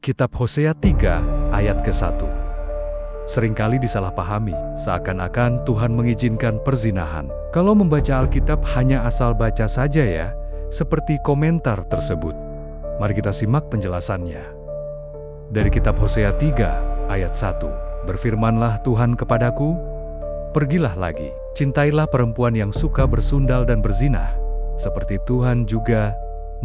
Kitab Hosea 3 ayat ke-1. Seringkali disalahpahami, seakan-akan Tuhan mengizinkan perzinahan. Kalau membaca Alkitab hanya asal baca saja ya, seperti komentar tersebut. Mari kita simak penjelasannya. Dari kitab Hosea 3 ayat 1. Berfirmanlah Tuhan kepadaku, pergilah lagi, cintailah perempuan yang suka bersundal dan berzina, seperti Tuhan juga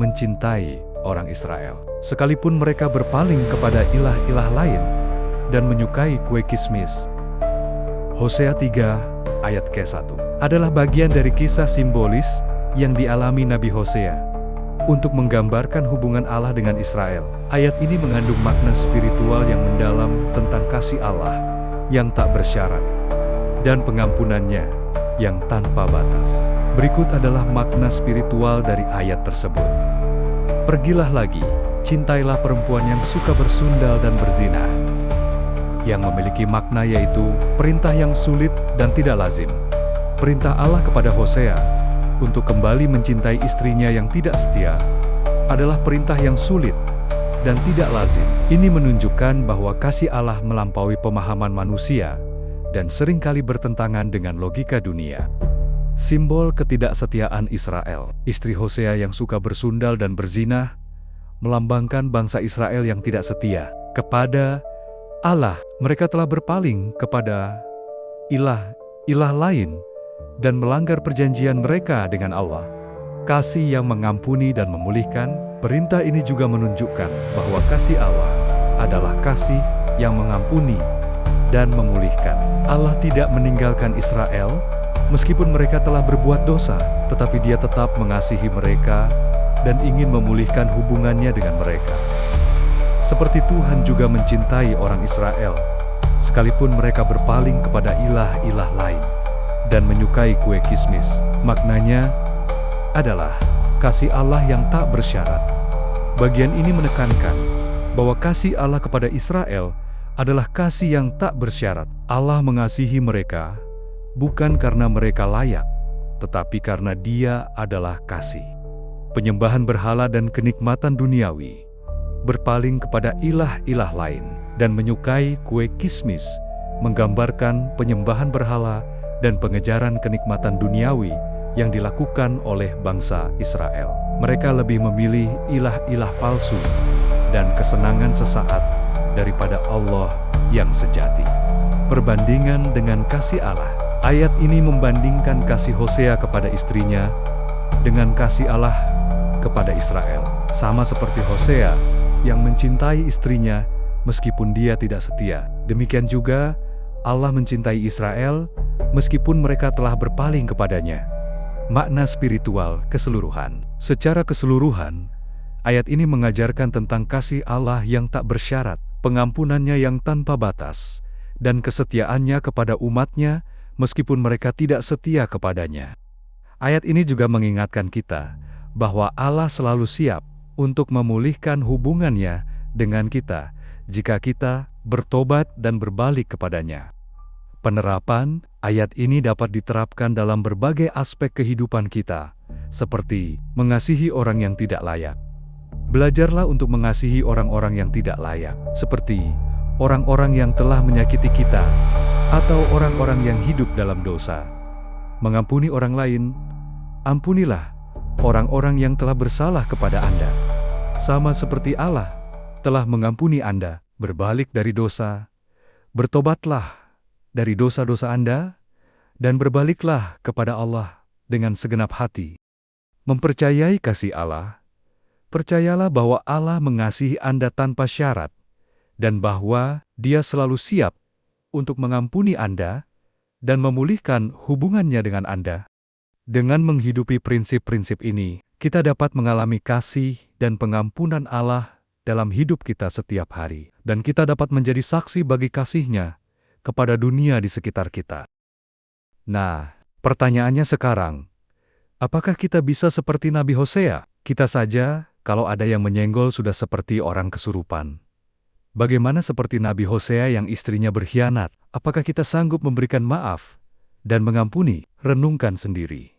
mencintai orang Israel. Sekalipun mereka berpaling kepada ilah-ilah lain dan menyukai kue kismis. Hosea 3 ayat ke-1 adalah bagian dari kisah simbolis yang dialami Nabi Hosea untuk menggambarkan hubungan Allah dengan Israel. Ayat ini mengandung makna spiritual yang mendalam tentang kasih Allah yang tak bersyarat dan pengampunannya yang tanpa batas. Berikut adalah makna spiritual dari ayat tersebut. Pergilah lagi, cintailah perempuan yang suka bersundal dan berzina. Yang memiliki makna yaitu perintah yang sulit dan tidak lazim. Perintah Allah kepada Hosea untuk kembali mencintai istrinya yang tidak setia adalah perintah yang sulit dan tidak lazim. Ini menunjukkan bahwa kasih Allah melampaui pemahaman manusia dan seringkali bertentangan dengan logika dunia. Simbol ketidaksetiaan Israel. Istri Hosea yang suka bersundal dan berzina melambangkan bangsa Israel yang tidak setia kepada Allah. Mereka telah berpaling kepada ilah lain dan melanggar perjanjian mereka dengan Allah. Kasih yang mengampuni dan memulihkan. Perintah ini juga menunjukkan bahwa kasih Allah adalah kasih yang mengampuni dan memulihkan. Allah tidak meninggalkan Israel meskipun mereka telah berbuat dosa, tetapi Dia tetap mengasihi mereka dan ingin memulihkan hubungannya dengan mereka. Seperti Tuhan juga mencintai orang Israel, sekalipun mereka berpaling kepada ilah-ilah lain dan menyukai kue kismis. Maknanya adalah kasih Allah yang tak bersyarat. Bagian ini menekankan bahwa kasih Allah kepada Israel adalah kasih yang tak bersyarat. Allah mengasihi mereka bukan karena mereka layak, tetapi karena Dia adalah kasih. Penyembahan berhala dan kenikmatan duniawi, berpaling kepada ilah-ilah lain, dan menyukai kue kismis, menggambarkan penyembahan berhala dan pengejaran kenikmatan duniawi yang dilakukan oleh bangsa Israel. Mereka lebih memilih ilah-ilah palsu dan kesenangan sesaat daripada Allah yang sejati. Perbandingan dengan kasih Allah. Ayat ini membandingkan kasih Hosea kepada istrinya dengan kasih Allah kepada Israel. Sama seperti Hosea yang mencintai istrinya meskipun dia tidak setia. Demikian juga Allah mencintai Israel meskipun mereka telah berpaling kepadanya. Makna spiritual keseluruhan. Secara keseluruhan, ayat ini mengajarkan tentang kasih Allah yang tak bersyarat, pengampunannya yang tanpa batas, dan kesetiaannya kepada umatnya meskipun mereka tidak setia kepadanya. Ayat ini juga mengingatkan kita bahwa Allah selalu siap untuk memulihkan hubungannya dengan kita jika kita bertobat dan berbalik kepadanya. Penerapan ayat ini dapat diterapkan dalam berbagai aspek kehidupan kita, seperti mengasihi orang yang tidak layak. Belajarlah untuk mengasihi orang-orang yang tidak layak, seperti orang-orang yang telah menyakiti kita, atau orang-orang yang hidup dalam dosa. Mengampuni orang lain, ampunilah orang-orang yang telah bersalah kepada Anda. Sama seperti Allah telah mengampuni Anda, berbalik dari dosa, bertobatlah dari dosa-dosa Anda, dan berbaliklah kepada Allah dengan segenap hati. Mempercayai kasih Allah, percayalah bahwa Allah mengasihi Anda tanpa syarat, dan bahwa Dia selalu siap untuk mengampuni Anda dan memulihkan hubungannya dengan Anda. Dengan menghidupi prinsip-prinsip ini, kita dapat mengalami kasih dan pengampunan Allah dalam hidup kita setiap hari, dan kita dapat menjadi saksi bagi kasih-Nya kepada dunia di sekitar kita. Nah, pertanyaannya sekarang, apakah kita bisa seperti Nabi Hosea? Kita saja, kalau ada yang menyenggol sudah seperti orang kesurupan. Bagaimana seperti Nabi Hosea yang istrinya berkhianat? Apakah kita sanggup memberikan maaf dan mengampuni? Renungkan sendiri.